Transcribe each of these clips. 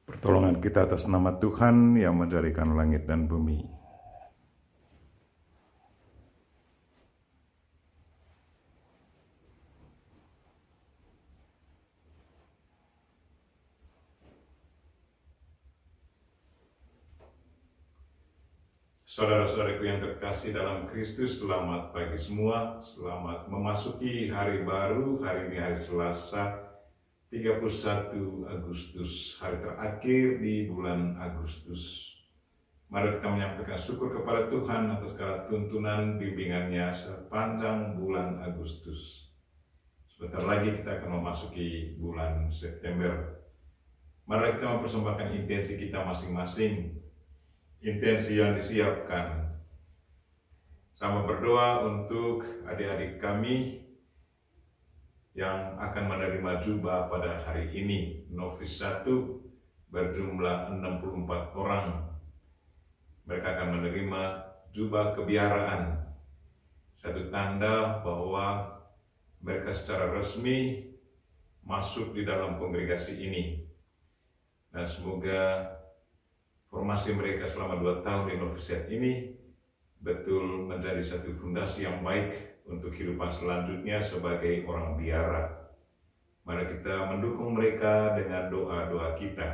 Pertolongan kita atas nama Tuhan yang menjadikan langit dan bumi. Saudara-saudariku yang terkasih dalam Kristus, selamat pagi semua. Selamat memasuki hari baru. Hari ini hari Selasa, 31 Agustus, hari terakhir di bulan Agustus. Mari kita menyampaikan syukur kepada Tuhan atas segala tuntunan bimbingannya sepanjang bulan Agustus. Sebentar lagi kita akan memasuki bulan September. Mari kita mempersembahkan intensi kita masing-masing, intensi yang disiapkan. Sama berdoa untuk adik-adik kami yang akan menerima jubah pada hari ini. Novis 1 berjumlah 64 orang. Mereka akan menerima jubah kebiaraan. Satu tanda bahwa mereka secara resmi masuk di dalam kongregasi ini. Dan semoga formasi mereka selama 2 tahun di novisiat ini betul menjadi satu fondasi yang baik untuk kehidupan selanjutnya sebagai orang biara. Mari kita mendukung mereka dengan doa-doa kita.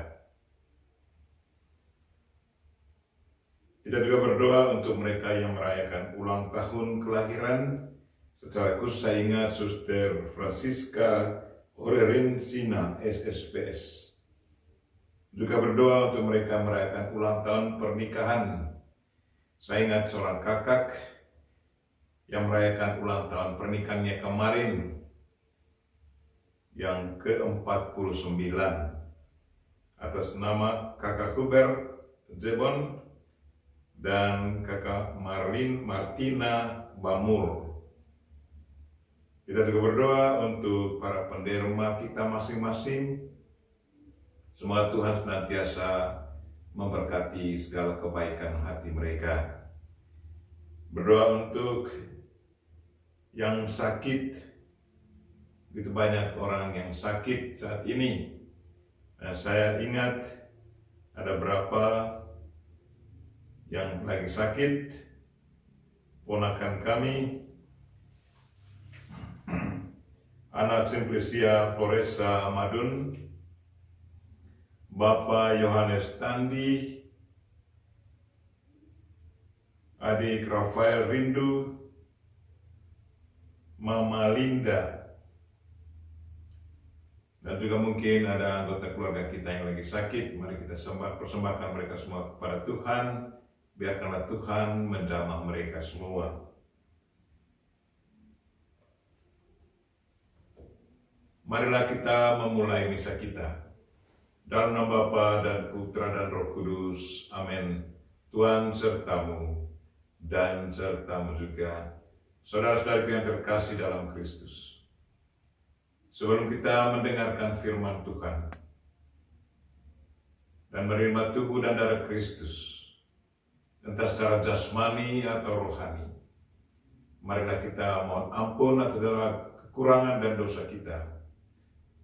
Kita juga berdoa untuk mereka yang merayakan ulang tahun kelahiran. Secara khusus saya ingat Suster Francisca Orerensina SSPS. Juga berdoa untuk mereka merayakan ulang tahun pernikahan. Saya ingat seorang kakak yang merayakan ulang tahun pernikahannya kemarin yang ke-49 atas nama kakak Hubert Jebon dan kakak Martina Bamur. Kita juga berdoa untuk para penderma kita masing-masing. Semoga Tuhan senantiasa memberkati segala kebaikan hati mereka. Berdoa untuk yang sakit. Begitu banyak orang yang sakit saat ini. Nah, saya ingat ada berapa yang lagi sakit. Ponakan kami, anak Simplicia Floresa Madun, Bapak Yohanes Tandi, adik Rafael Rindu, Mama Linda, dan juga mungkin ada anggota keluarga kita yang lagi sakit. Mari kita persembahkan mereka semua kepada Tuhan. Biarkanlah Tuhan menjamah mereka semua. Marilah kita memulai misa kita. Dalam nama Bapa dan Putra dan Roh Kudus. Amin. Tuhan sertamu dan sertamu juga, saudara-saudariku yang terkasih dalam Kristus. Sebelum kita mendengarkan firman Tuhan dan menerima tubuh dan darah Kristus, entah secara jasmani atau rohani, marilah kita mohon ampun atas segala kekurangan dan dosa kita,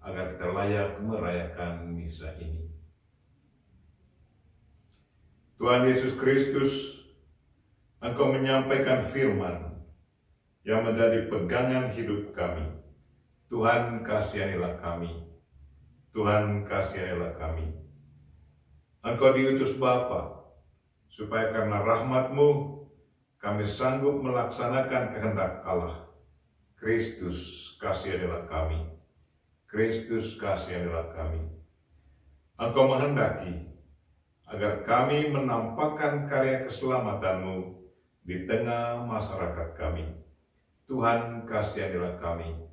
agar kita layak merayakan misa ini. Tuhan Yesus Kristus, Engkau menyampaikan firman yang menjadi pegangan hidup kami. Tuhan, kasihanilah kami. Tuhan, kasihanilah kami. Engkau diutus Bapa, supaya karena rahmat-Mu kami sanggup melaksanakan kehendak Allah. Kristus, kasihanilah kami. Kristus, kasihanilah kami. Engkau menghendaki agar kami menampakkan karya keselamatan-Mu di tengah masyarakat kami. Tuhan, kasihanilah kami.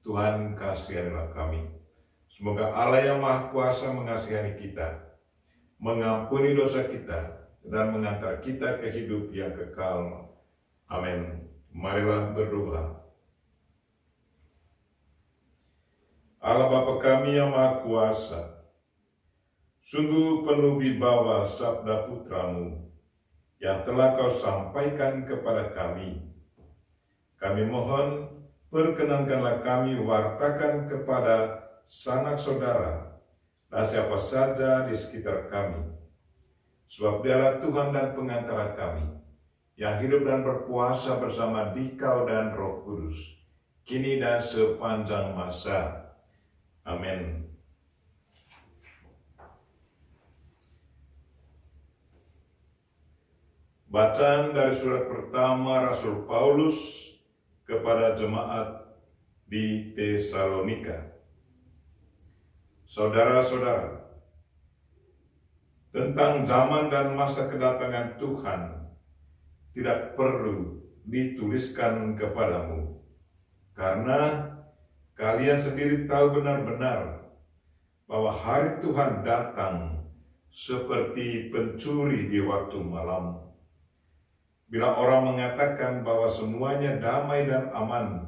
Tuhan, kasihanilah kami. Semoga Allah yang Maha Kuasa mengasihani kita, mengampuni dosa kita, dan mengantar kita ke hidup yang kekal. Amin. Marilah berdoa. Allah Bapa kami yang Maha Kuasa, sungguh penuh wibawa sabda Putra-Mu yang telah Kau sampaikan kepada kami. Kami mohon, perkenankanlah kami wartakan kepada sanak saudara dan siapa saja di sekitar kami. Sebab Dialah Tuhan dan pengantara kami, yang hidup dan berkuasa bersama Dikau dan Roh Kudus, kini dan sepanjang masa. Amin. Bacaan dari surat pertama Rasul Paulus kepada jemaat di Tesalonika. Saudara-saudara, tentang zaman dan masa kedatangan Tuhan tidak perlu dituliskan kepadamu, karena kalian sendiri tahu benar-benar bahwa hari Tuhan datang seperti pencuri di waktu malam. Bila orang mengatakan bahwa semuanya damai dan aman,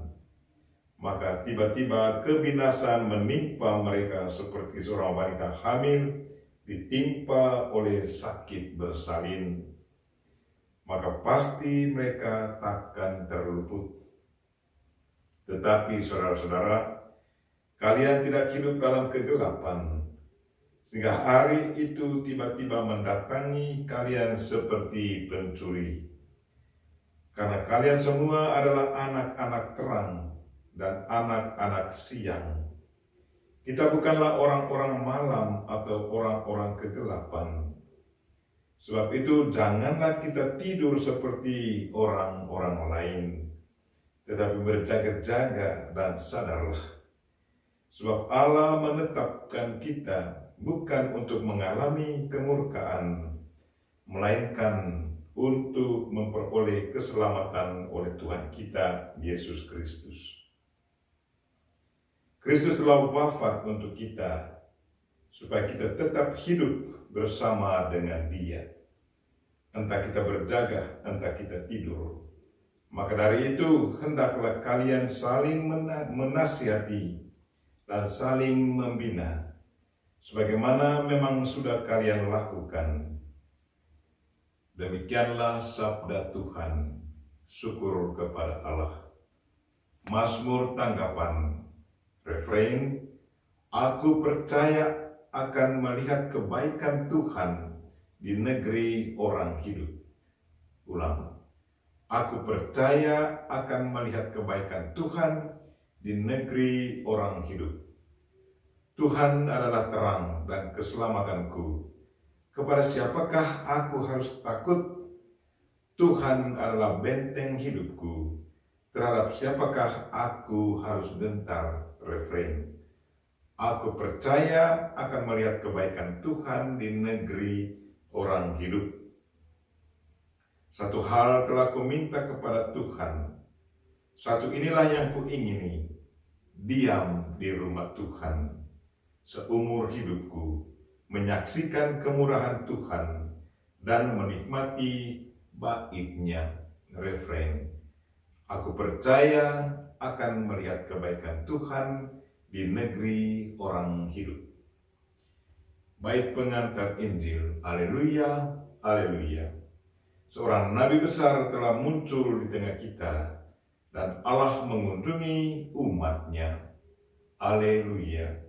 maka tiba-tiba kebinasaan menimpa mereka seperti seorang wanita hamil ditimpa oleh sakit bersalin. Maka pasti mereka takkan terluput. Tetapi saudara-saudara, kalian tidak hidup dalam kegelapan, sehingga hari itu tiba-tiba mendatangi kalian seperti pencuri. Karena kalian semua adalah anak-anak terang dan anak-anak siang. Kita bukanlah orang-orang malam atau orang-orang kegelapan. Sebab itu janganlah kita tidur seperti orang-orang lain, tetapi berjaga-jaga dan sadarlah. Sebab Allah menetapkan kita bukan untuk mengalami kemurkaan, melainkan untuk memperoleh keselamatan oleh Tuhan kita, Yesus Kristus. Kristus telah wafat untuk kita, supaya kita tetap hidup bersama dengan Dia. Entah kita berjaga, entah kita tidur. Maka dari itu, hendaklah kalian saling menasihati dan saling membina, sebagaimana memang sudah kalian lakukan. Demikianlah sabda Tuhan. Syukur kepada Allah. Mazmur tanggapan. Refrain, aku percaya akan melihat kebaikan Tuhan di negeri orang hidup. Ulang, aku percaya akan melihat kebaikan Tuhan di negeri orang hidup. Tuhan adalah terang dan keselamatanku. Kepada siapakah aku harus takut? Tuhan adalah benteng hidupku. Terhadap siapakah aku harus gentar? Refrain, aku percaya akan melihat kebaikan Tuhan di negeri orang hidup. Satu hal telah kuminta kepada Tuhan, satu inilah yang kuingini, diam di rumah Tuhan seumur hidupku, menyaksikan kemurahan Tuhan dan menikmati bait-Nya. Refrain, aku percaya akan melihat kebaikan Tuhan di negeri orang hidup. Bait pengantar Injil, haleluya, haleluya. Seorang nabi besar telah muncul di tengah kita, dan Allah mengunjungi umat-Nya. Haleluya.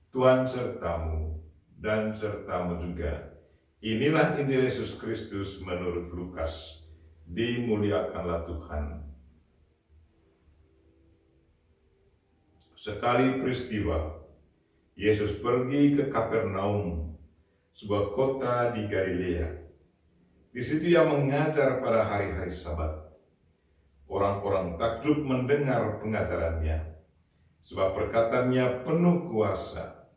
Tuhan sertamu dan sertamu juga. Inilah Injil Yesus Kristus menurut Lukas. Dimuliakanlah Tuhan. Sekali peristiwa, Yesus pergi ke Kapernaum, sebuah kota di Galilea. Di situ Ia mengajar pada hari-hari Sabat. Orang-orang takjub mendengar pengajarannya, sebab perkataannya penuh kuasa.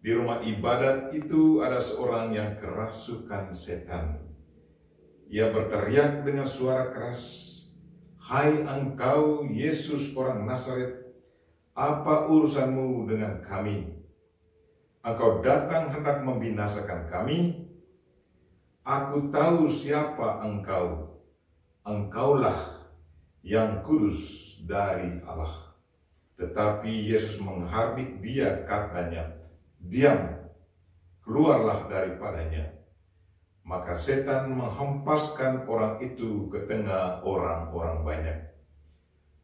Di rumah ibadat itu ada seorang yang kerasukan setan. Ia berteriak dengan suara keras, "Hai engkau Yesus orang Nazaret, apa urusanmu dengan kami? Engkau datang hendak membinasakan kami? Aku tahu siapa engkau. Engkaulah yang kudus dari Allah." Tetapi Yesus menghardik dia, katanya, "Diam, keluarlah daripadanya." Maka setan menghempaskan orang itu ke tengah orang-orang banyak,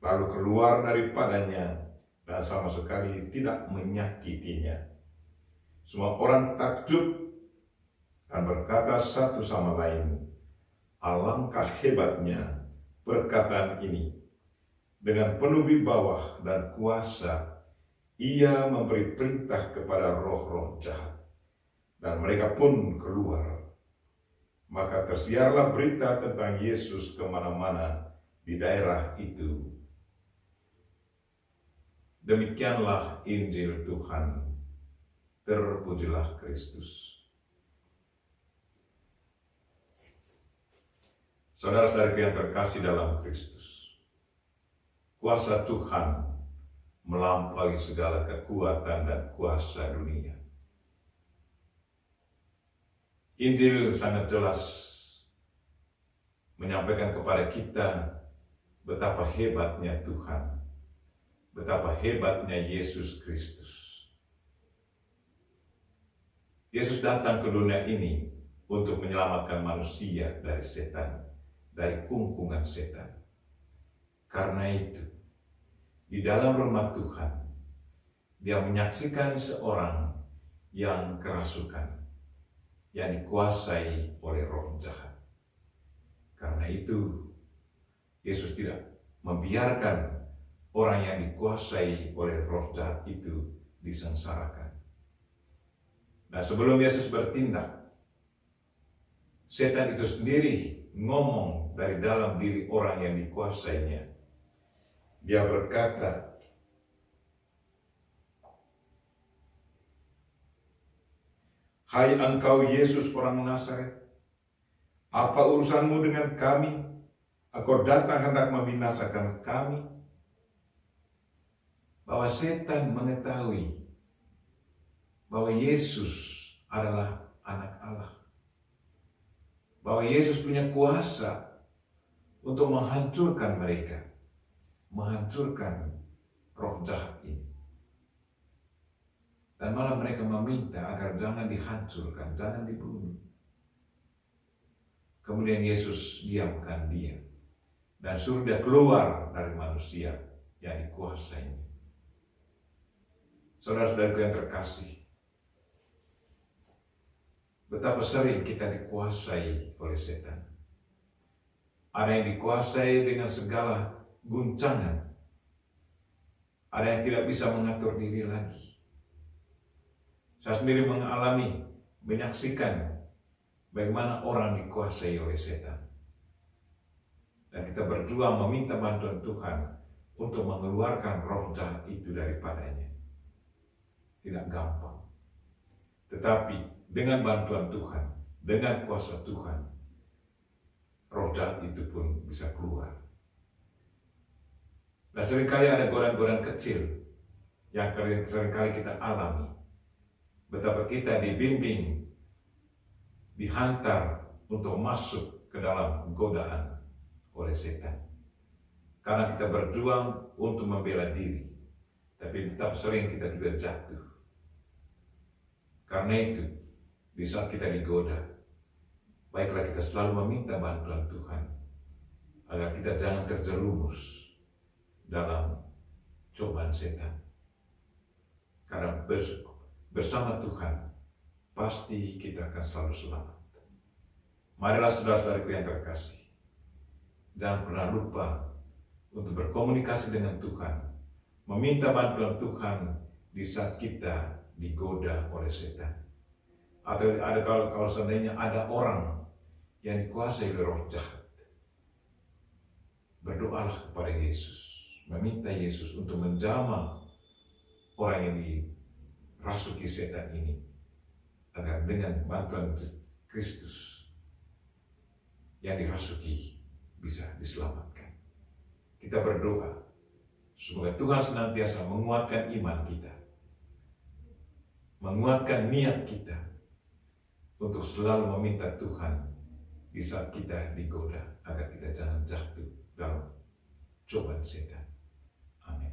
lalu keluar daripadanya dan sama sekali tidak menyakitinya. Semua orang takjub dan berkata satu sama lain, alangkah hebatnya perkataan ini. Dengan penuh wibawa dan kuasa, ia memberi perintah kepada roh-roh jahat, dan mereka pun keluar. Maka tersiarlah berita tentang Yesus kemana-mana di daerah itu. Demikianlah Injil Tuhan. Terpujilah Kristus. Saudara-saudaraku yang terkasih dalam Kristus, kuasa Tuhan melampaui segala kekuatan dan kuasa dunia. Injil sangat jelas menyampaikan kepada kita betapa hebatnya Tuhan, betapa hebatnya Yesus Kristus. Yesus datang ke dunia ini untuk menyelamatkan manusia dari setan, dari kungkungan setan. Karena itu, di dalam rumah Tuhan, dia menyaksikan seorang yang kerasukan, yang dikuasai oleh roh jahat. Karena itu, Yesus tidak membiarkan orang yang dikuasai oleh roh jahat itu disengsarakan. Nah, sebelum Yesus bertindak, setan itu sendiri ngomong dari dalam diri orang yang dikuasainya. Dia berkata, "Hai engkau Yesus orang Nazaret, apa urusanmu dengan kami? Engkau datang hendak membinasakan kami." Bahwa setan mengetahui bahwa Yesus adalah anak Allah. Bahwa Yesus punya kuasa untuk menghancurkan mereka, menghancurkan roh jahat ini. Dan malah mereka meminta agar jangan dihancurkan, jangan dibunuh. Kemudian Yesus diamkan dia dan suruh dia keluar dari manusia yang dikuasainya. Saudara-saudaraku yang terkasih, betapa sering kita dikuasai oleh setan. Ada yang dikuasai dengan segala guncangan. Ada yang tidak bisa mengatur diri lagi. Saya sendiri mengalami, menyaksikan bagaimana orang dikuasai oleh setan. Dan kita berjuang meminta bantuan Tuhan untuk mengeluarkan roh jahat itu daripadanya. Tidak gampang. Tetapi dengan bantuan Tuhan, dengan kuasa Tuhan, roh jahat itu pun bisa keluar. Dan seringkali ada godaan-godaan kecil yang seringkali kita alami. Betapa kita dibimbing, dihantar untuk masuk ke dalam godaan oleh setan. Karena kita berjuang untuk membela diri, tapi tetap sering kita juga jatuh. Karena itu, di saat kita digoda, baiklah kita selalu meminta bantuan Tuhan agar kita jangan terjerumus dalam cobaan setan. Karena bersama Tuhan pasti kita akan selalu selamat. Marilah saudara-saudariku yang terkasih, jangan pernah lupa untuk berkomunikasi dengan Tuhan, meminta bantuan Tuhan di saat kita digoda oleh setan. Atau ada kalau seandainya ada orang yang dikuasai oleh roh jahat, berdoalah kepada Yesus, meminta Yesus untuk menjamah orang yang dirasuki setan ini, agar dengan bantuan Kristus yang dirasuki bisa diselamatkan. Kita berdoa, semoga Tuhan senantiasa menguatkan iman kita, menguatkan niat kita, untuk selalu meminta Tuhan di saat kita digoda, agar kita jangan jatuh dalam cobaan setan. Amin.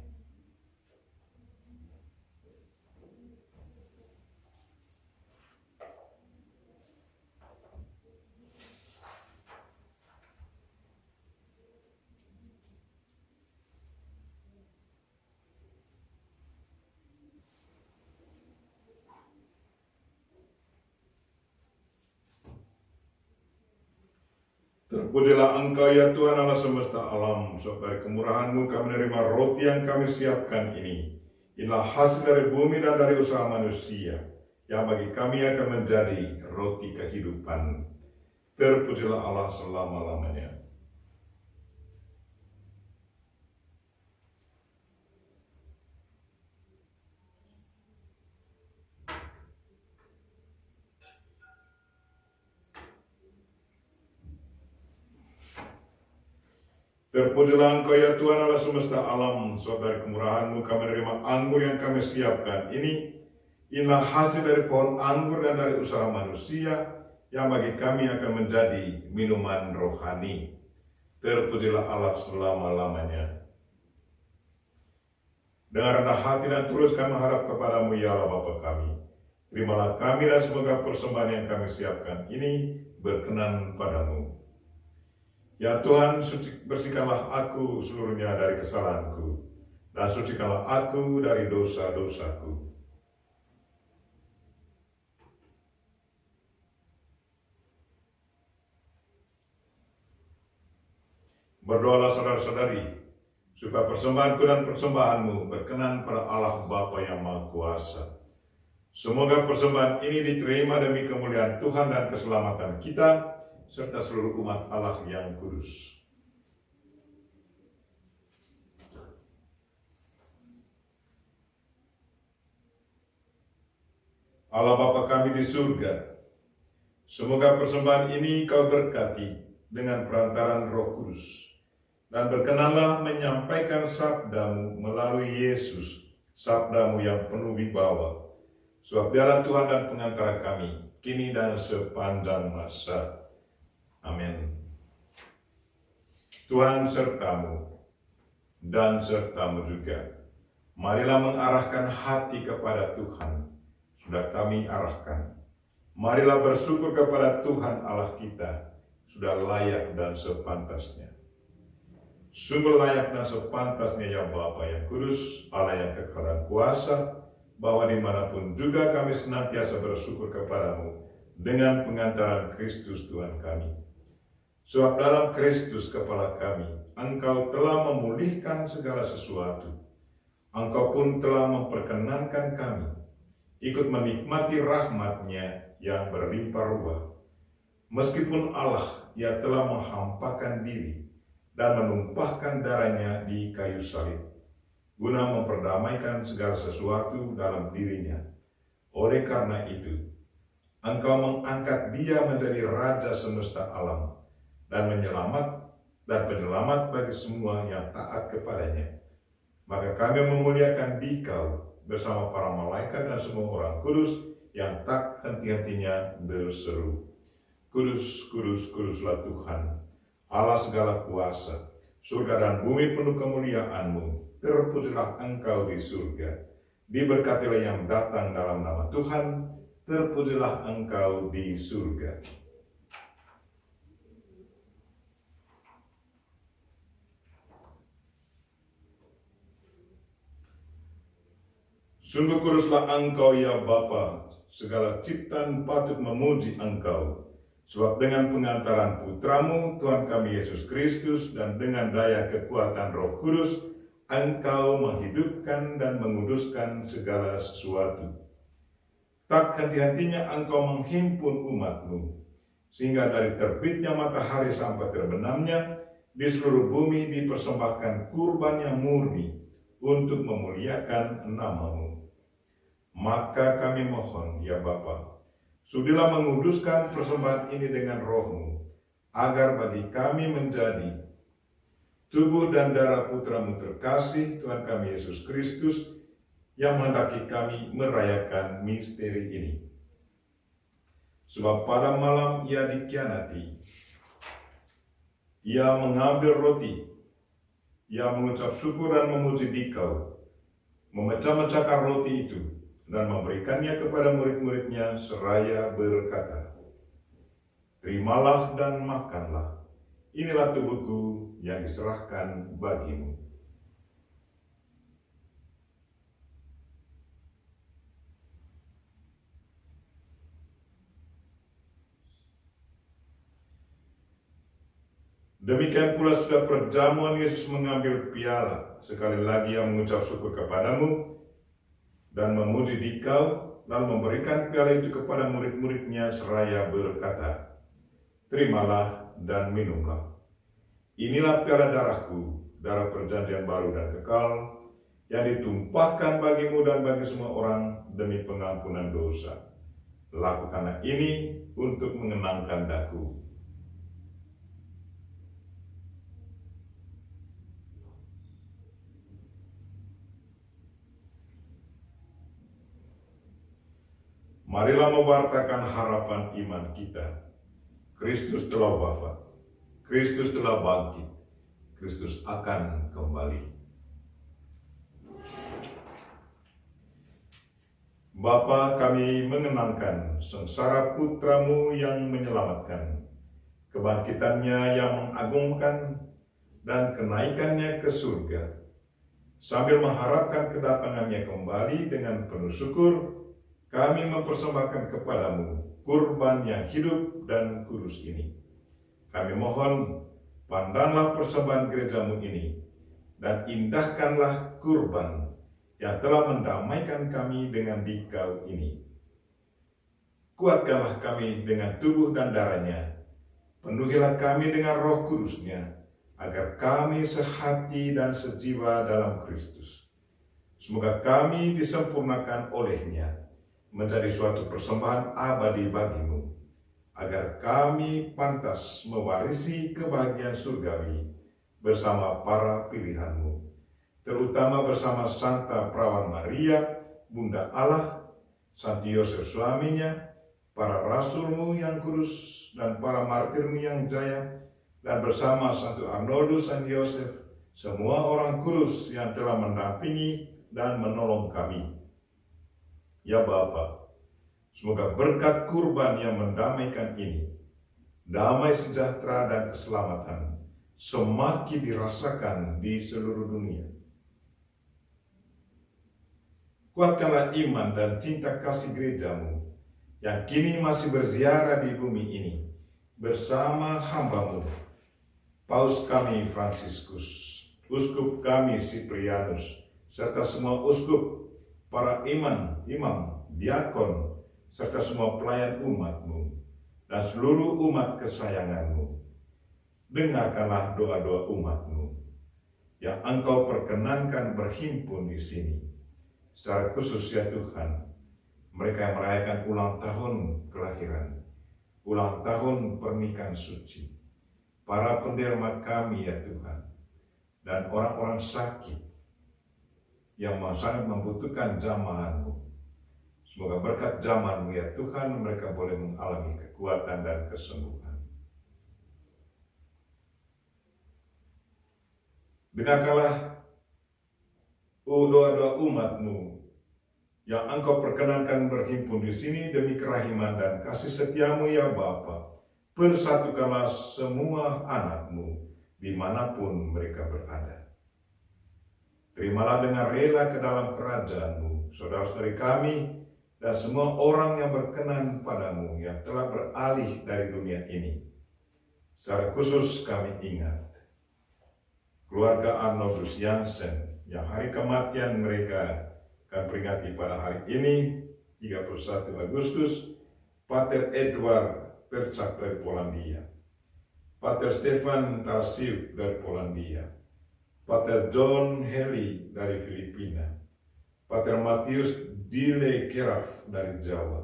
Terpujilah Engkau ya Tuhan Allah semesta alam, sebab dari kemurahan-Mu kami menerima roti yang kami siapkan ini. Inilah hasil dari bumi dan dari usaha manusia, yang bagi kami akan menjadi roti kehidupan. Terpujilah Allah selama-lamanya. Terpujilah Engkau ya Tuhan Allah semesta alam, sebab dari kemurahan-Mu kami menerima anggur yang kami siapkan ini. Inilah hasil dari pohon anggur dan dari usaha manusia, yang bagi kami akan menjadi minuman rohani. Terpujilah Allah selama-lamanya. Dengan rendah hati dan tulus kami harap kepadamu ya Allah Bapa kami. Terimalah kami dan semoga persembahan yang kami siapkan ini berkenan padamu. Ya Tuhan, bersihkanlah aku seluruhnya dari kesalahanku, dan sucikanlah aku dari dosa-dosaku. Berdoalah saudara-saudari, supaya persembahanku dan persembahanmu berkenan pada Allah Bapa yang Maha Kuasa. Semoga persembahan ini diterima demi kemuliaan Tuhan dan keselamatan kita, serta seluruh umat Allah yang kudus. Allah Bapa kami di surga, semoga persembahan ini Kau berkati dengan perantaran Roh Kudus, dan berkenanlah menyampaikan sabda-Mu melalui Yesus, sabda-Mu yang penuh wibawa, sebab Dialah Tuhan dan pengantara kami, kini dan sepanjang masa. Amin. Tuhan sertamu dan sertamu juga. Marilah mengarahkan hati kepada Tuhan. Sudah kami arahkan. Marilah bersyukur kepada Tuhan Allah kita. Sudah layak dan sepantasnya. Sungguh layak dan sepantasnya ya Bapa yang kudus, Allah yang kekal dan kuasa, bahwa dimanapun juga kami senantiasa bersyukur kepadamu dengan pengantaran Kristus Tuhan kami. Sebab dalam Kristus kepala kami, Engkau telah memulihkan segala sesuatu. Engkau pun telah memperkenankan kami ikut menikmati rahmat-Nya yang berlimpah ruah. Meskipun Allah, Ia telah menghampakan diri dan menumpahkan darah-Nya di kayu salib, guna memperdamaikan segala sesuatu dalam dirinya. Oleh karena itu, Engkau mengangkat Dia menjadi Raja semesta alam, dan penyelamat bagi semua yang taat kepadanya. Maka kami memuliakan Dikau bersama para malaikat dan semua orang kudus yang tak henti-hentinya berseru, Kudus, kudus, kuduslah Tuhan, Allah segala kuasa, surga dan bumi penuh kemuliaan-Mu. Terpujilah Engkau di surga, diberkatilah yang datang dalam nama Tuhan, terpujilah Engkau di surga. Sungguh kuduslah Engkau ya Bapa, segala ciptaan patut memuji Engkau. Sebab dengan pengantaran Putra-Mu, Tuhan kami Yesus Kristus, dan dengan daya kekuatan Roh Kudus, Engkau menghidupkan dan menguduskan segala sesuatu. Tak henti-hentinya Engkau menghimpun umat-Mu, sehingga dari terbitnya matahari sampai terbenamnya, di seluruh bumi dipersembahkan kurban yang murni untuk memuliakan nama-Mu. Maka kami mohon, ya Bapa, sudilah menguduskan persembahan ini dengan Roh-Mu, agar bagi kami menjadi tubuh dan darah Putra-Mu terkasih, Tuhan kami Yesus Kristus, yang menghendaki kami merayakan misteri ini. Sebab pada malam Ia dikhianati, Ia mengambil roti, Ia mengucap syukur dan memuji Dikau, memecah-mecahkan roti itu, dan memberikannya kepada murid-muridnya seraya berkata, Terimalah dan makanlah, inilah tubuhku yang diserahkan bagimu. Demikian pula sudah perjamuan Yesus mengambil piala, sekali lagi ia mengucap syukur kepadamu dan memuji Dikau, lalu memberikan piala itu kepada murid-muridnya seraya berkata, "Terimalah dan minumlah. Inilah piala darahku, darah perjanjian baru dan kekal, yang ditumpahkan bagimu dan bagi semua orang demi pengampunan dosa. Lakukanlah ini untuk mengenangkan daku." Marilah mewartakan harapan iman kita. Kristus telah wafat, Kristus telah bangkit, Kristus akan kembali. Bapa, kami mengenangkan sengsara putramu yang menyelamatkan, kebangkitannya yang mengagungkan, dan kenaikannya ke surga. Sambil mengharapkan kedatangannya kembali dengan penuh syukur, kami mempersembahkan kepadamu kurban yang hidup dan kudus ini. Kami mohon, pandanglah persembahan gerejamu ini, dan indahkanlah kurban yang telah mendamaikan kami dengan Dikau ini. Kuatkanlah kami dengan tubuh dan darahnya, penuhilah kami dengan Roh Kudusnya, agar kami sehati dan sejiwa dalam Kristus. Semoga kami disempurnakan olehnya, menjadi suatu persembahan abadi bagimu, agar kami pantas mewarisi kebahagiaan surgawi bersama para pilihanmu, terutama bersama Santa Perawan Maria, Bunda Allah, Santi Yosef suaminya, para rasulmu yang kudus, dan para martirmu yang jaya, dan bersama Santo Arnoldus dan Yosef, semua orang kudus yang telah mendampingi dan menolong kami. Ya Bapa, semoga berkat kurban yang mendamaikan ini, damai sejahtera dan keselamatan semakin dirasakan di seluruh dunia. Kuatkanlah iman dan cinta kasih gerejamu yang kini masih berziarah di bumi ini bersama hambamu, Paus kami Fransiskus, Uskup kami Siprianus, serta semua uskup, para imam, diakon, serta semua pelayan umatmu, dan seluruh umat kesayanganmu. Dengarkanlah doa-doa umatmu, yang Engkau perkenankan berhimpun di sini. Secara khusus ya Tuhan, mereka yang merayakan ulang tahun kelahiran, ulang tahun pernikahan suci, para penderma kami ya Tuhan, dan orang-orang sakit, yang sangat membutuhkan jamahan-Mu. Semoga berkat jamahan-Mu ya Tuhan, mereka boleh mengalami kekuatan dan kesembuhan. Dengarkanlah doa-doa umat-Mu yang Engkau perkenankan berhimpun di sini demi kerahiman dan kasih setia-Mu ya Bapa. Persatukanlah semua anak-Mu dimanapun mereka berada. Terimalah dengan rela ke dalam kerajaan-Mu saudara-saudari kami dan semua orang yang berkenan padamu yang telah beralih dari dunia ini. Secara khusus kami ingat keluarga Arnoldus Jansen yang hari kematian mereka akan peringati pada hari ini 31 Agustus, Pater Edward Percak dari Polandia, Pater Stefan Tarsiuk dari Polandia, Pater John Heli dari Filipina, Pater Matius Dile Keraf dari Jawa,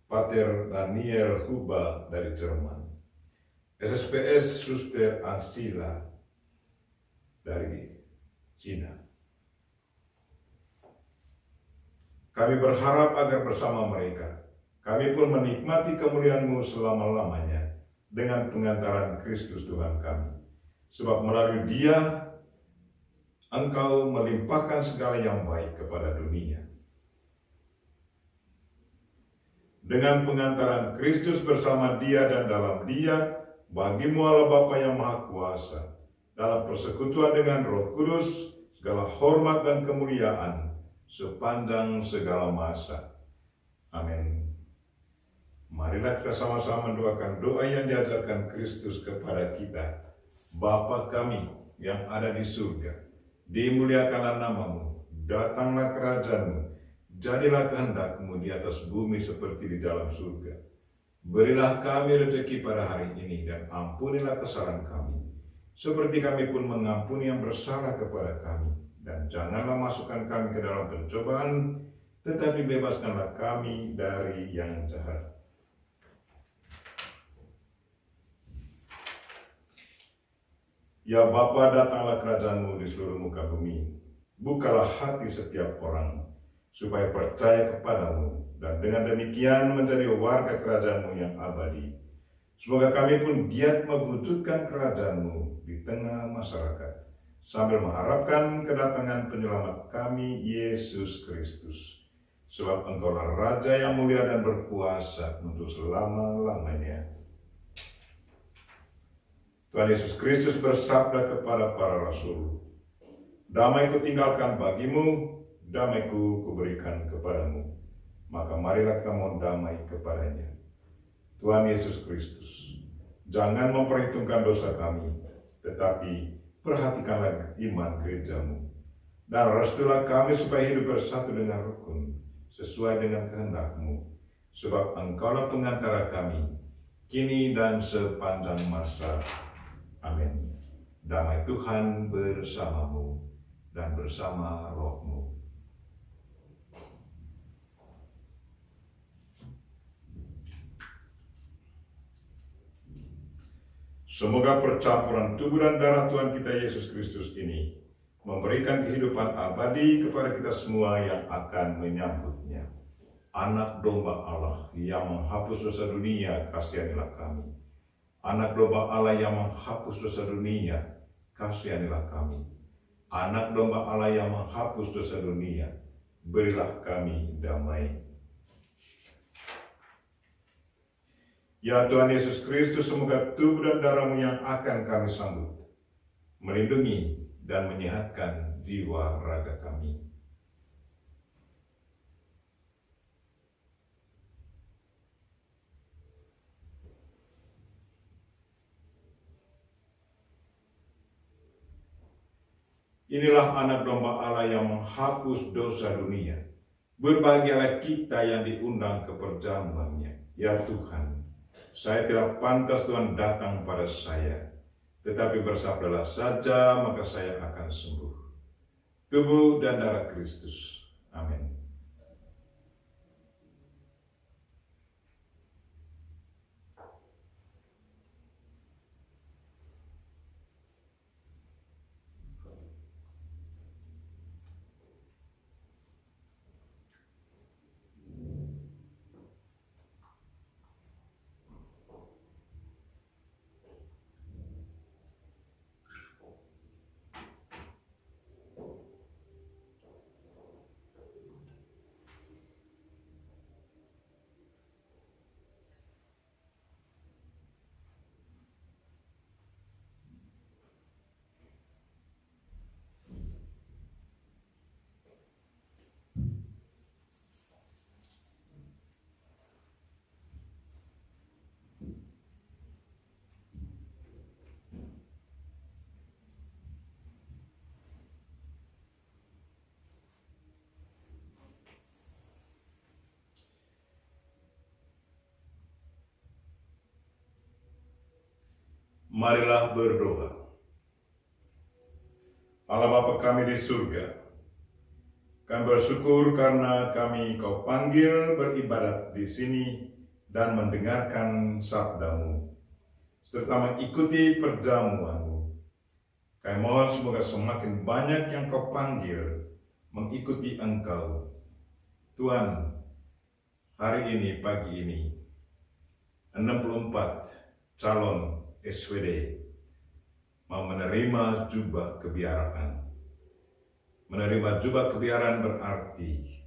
Pater Daniel Huba dari Jerman, SSPS Suster Ansila dari Cina. Kami berharap agar bersama mereka, kami pun menikmati kemuliaan-Mu selama-lamanya dengan pengantaran Kristus Tuhan kami. Sebab melalui Dia, Engkau melimpahkan segala yang baik kepada dunia. Dengan pengantaran Kristus bersama Dia dan dalam Dia, bagi-Mu Allah Bapa yang Maha Kuasa, dalam persekutuan dengan Roh Kudus, segala hormat dan kemuliaan sepanjang segala masa. Amin. Marilah kita sama-sama mendoakan doa yang diajarkan Kristus kepada kita. Bapa kami yang ada di surga, dimuliakanlah namamu, datanglah kerajaanmu, jadilah kehendak-Mu di atas bumi seperti di dalam surga. Berilah kami rezeki pada hari ini dan ampunilah kesalahan kami, seperti kami pun mengampuni yang bersalah kepada kami. Dan janganlah masukkan kami ke dalam pencobaan, tetapi bebaskanlah kami dari yang jahat. Ya Bapa, datanglah kerajaan-Mu di seluruh muka bumi. Bukalah hati setiap orang, supaya percaya kepadamu, dan dengan demikian menjadi warga kerajaan-Mu yang abadi. Semoga kami pun giat mewujudkan kerajaan-Mu di tengah masyarakat, sambil mengharapkan kedatangan penyelamat kami, Yesus Kristus. Sebab Engkaulah Raja yang mulia dan berkuasa untuk selama-lamanya. Tuhan Yesus Kristus bersabda kepada para rasul, "Damai kutinggalkan bagimu, damai-Ku kuberikan kepadamu." Maka marilah kita mohon damai kepadanya. Tuhan Yesus Kristus, jangan memperhitungkan dosa kami, tetapi perhatikanlah iman gereja-Mu. Dan restuilah kami supaya hidup bersatu dengan rukun, sesuai dengan kehendak-Mu. Sebab Engkaulah pengantara kami, kini dan sepanjang masa. Amin. Damai Tuhan bersamamu dan bersama rohmu. Semoga percampuran tubuh dan darah Tuhan kita Yesus Kristus ini memberikan kehidupan abadi kepada kita semua yang akan menyambutnya. Anak domba Allah yang menghapus dosa dunia, kasihanilah kami. Anak domba Allah yang menghapus dosa dunia, kasihanilah kami. Anak domba Allah yang menghapus dosa dunia, berilah kami damai. Ya Tuhan Yesus Kristus, semoga tubuh dan darah-Mu yang akan kami sambut melindungi dan menyehatkan jiwa raga kami. Inilah anak domba Allah yang menghapus dosa dunia. Berbahagialah kita yang diundang ke perjamuannya. Ya Tuhan, saya tidak pantas Tuhan datang pada saya, tetapi bersabdalah saja maka saya akan sembuh. Tubuh dan darah Kristus. Amin. Marilah berdoa. Allah Bapa kami di surga, kami bersyukur karena Kau panggil beribadat di sini dan mendengarkan sabda-Mu, serta mengikuti perjamuan-Mu. Kami mohon semoga semakin banyak yang Kau panggil mengikuti Engkau. Tuhan, hari ini, pagi ini, 64 calon SWD mau menerima jubah kebiaraan. Menerima jubah kebiaraan berarti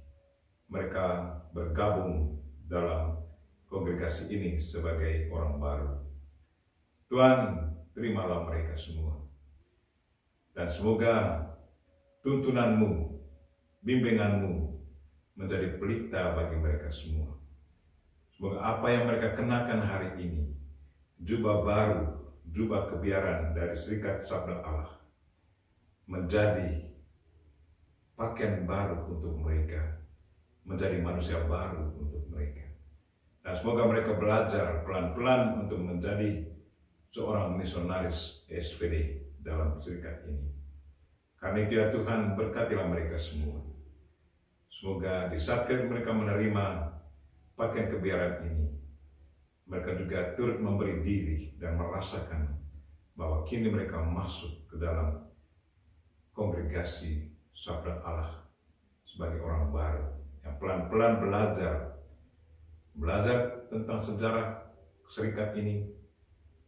mereka bergabung dalam kongregasi ini sebagai orang baru. Tuhan, terimalah mereka semua. Dan semoga tuntunan-Mu, bimbingan-Mu menjadi pelita bagi mereka semua. Semoga apa yang mereka kenakan hari ini, jubah baru jubah kebiaran dari serikat sabda Allah menjadi pakaian baru untuk mereka, menjadi manusia baru untuk mereka. Dan semoga mereka belajar pelan-pelan untuk menjadi seorang misionaris SPD dalam serikat ini. Karena itu ya Tuhan, berkatilah mereka semua. Semoga di saat mereka menerima pakaian kebiaran ini, mereka juga turut memberi diri dan merasakan bahwa kini mereka masuk ke dalam kongregasi sabda Allah sebagai orang baru yang pelan-pelan belajar tentang sejarah serikat ini,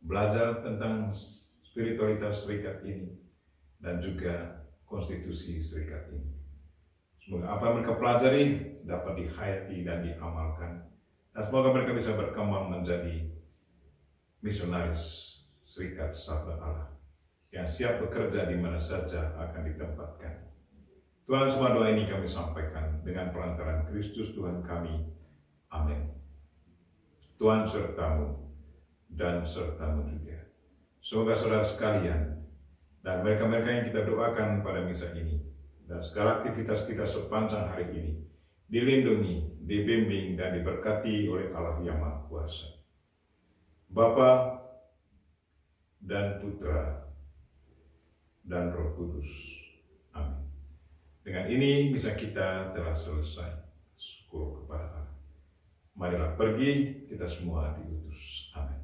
belajar tentang spiritualitas serikat ini, dan juga konstitusi serikat ini. Semoga apa yang mereka pelajari dapat dihayati dan diamalkan, dan semoga mereka bisa berkembang menjadi misionaris serikat sabda Allah yang siap bekerja di mana saja akan ditempatkan. Tuhan, semua doa ini kami sampaikan dengan perantaraan Kristus Tuhan kami. Amin. Tuhan sertamu dan sertamu juga. Semoga saudara sekalian dan mereka-mereka yang kita doakan pada misa ini dan segala aktivitas kita sepanjang hari ini dilindungi, dibimbing, dan diberkati oleh Allah yang Maha Kuasa, Bapa dan Putra dan Roh Kudus. Amin. Dengan ini misa kita telah selesai. Syukur kepada Allah. Marilah pergi, kita semua diutus. Amin.